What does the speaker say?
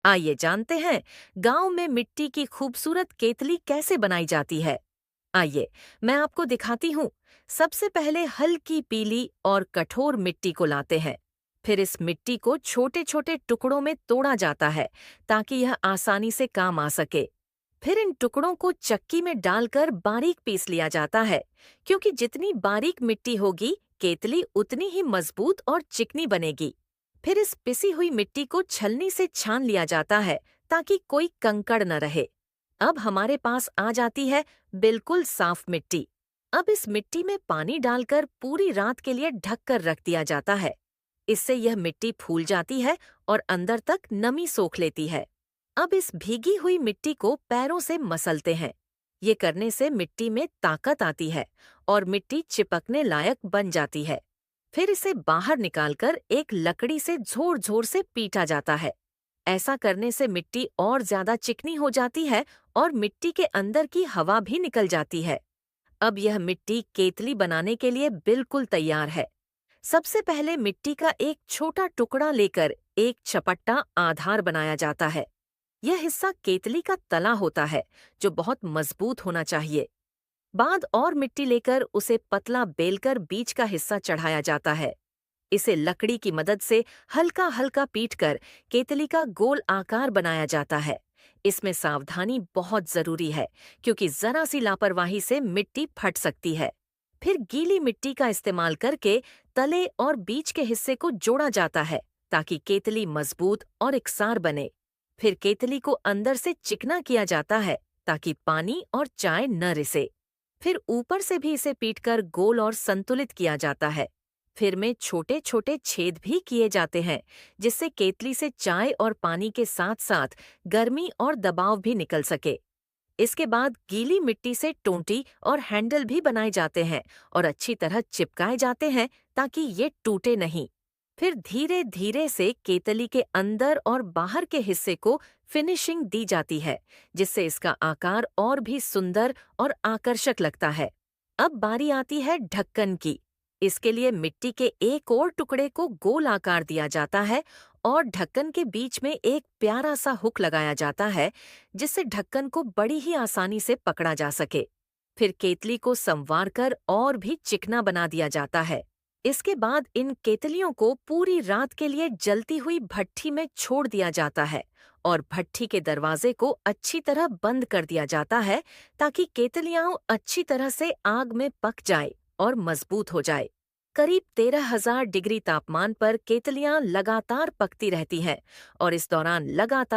आइए जानते हैं गांव में मिट्टी की खूबसूरत केतली कैसे बनाई जाती है। आइए मैं आपको दिखाती हूँ। सबसे पहले हल्की पीली और कठोर मिट्टी को लाते हैं। फिर इस मिट्टी को छोटे छोटे टुकड़ों में तोड़ा जाता है ताकि यह आसानी से काम आ सके। फिर इन टुकड़ों को चक्की में डालकर बारीक पीस लिया जाता है, क्योंकि जितनी बारीक मिट्टी होगी केतली उतनी ही मजबूत और चिकनी बनेगी। फिर इस पिसी हुई मिट्टी को छलनी से छान लिया जाता है ताकि कोई कंकड़ न रहे। अब हमारे पास आ जाती है बिल्कुल साफ मिट्टी। अब इस मिट्टी में पानी डालकर पूरी रात के लिए ढक कर रख दिया जाता है। इससे यह मिट्टी फूल जाती है और अंदर तक नमी सोख लेती है। अब इस भीगी हुई मिट्टी को पैरों से मसलते हैं। ये करने से मिट्टी में ताकत आती है और मिट्टी चिपकने लायक बन जाती है। फिर इसे बाहर निकालकर एक लकड़ी से जोर जोर से पीटा जाता है। ऐसा करने से मिट्टी और ज्यादा चिकनी हो जाती है और मिट्टी के अंदर की हवा भी निकल जाती है। अब यह मिट्टी केतली बनाने के लिए बिल्कुल तैयार है। सबसे पहले मिट्टी का एक छोटा टुकड़ा लेकर एक चपट्टा आधार बनाया जाता है। यह हिस्सा केतली का तला होता है, जो बहुत मजबूत होना चाहिए। बाद और मिट्टी लेकर उसे पतला बेलकर बीच का हिस्सा चढ़ाया जाता है। इसे लकड़ी की मदद से हल्का हल्का पीटकर केतली का गोल आकार बनाया जाता है। इसमें सावधानी बहुत जरूरी है, क्योंकि जरा सी लापरवाही से मिट्टी फट सकती है। फिर गीली मिट्टी का इस्तेमाल करके तले और बीच के हिस्से को जोड़ा जाता है ताकि केतली मजबूत और एकसार बने। फिर केतली को अंदर से चिकना किया जाता है ताकि पानी और चाय न रिसे। फिर ऊपर से भी इसे पीटकर गोल और संतुलित किया जाता है। फिर में छोटे छोटे छेद भी किए जाते हैं, जिससे केतली से चाय और पानी के साथ साथ गर्मी और दबाव भी निकल सके। इसके बाद गीली मिट्टी से टोंटी और हैंडल भी बनाए जाते हैं और अच्छी तरह चिपकाए जाते हैं ताकि ये टूटे नहीं। फिर धीरे धीरे से केतली के अंदर और बाहर के हिस्से को फिनिशिंग दी जाती है, जिससे इसका आकार और भी सुंदर और आकर्षक लगता है। अब बारी आती है ढक्कन की। इसके लिए मिट्टी के एक और टुकड़े को गोल आकार दिया जाता है और ढक्कन के बीच में एक प्यारा सा हुक लगाया जाता है, जिससे ढक्कन को बड़ी ही आसानी से पकड़ा जा सके। फिर केतली को संवार कर और भी चिकना बना दिया जाता है। इसके बाद इन केतलियों को पूरी रात के लिए जलती हुई भट्ठी में छोड़ दिया जाता है और भट्ठी के दरवाजे को अच्छी तरह बंद कर दिया जाता है ताकि केतलियां अच्छी तरह से आग में पक जाए और मजबूत हो जाए। करीब 13,000 डिग्री तापमान पर केतलियां लगातार पकती रहती हैं और इस दौरान लगातार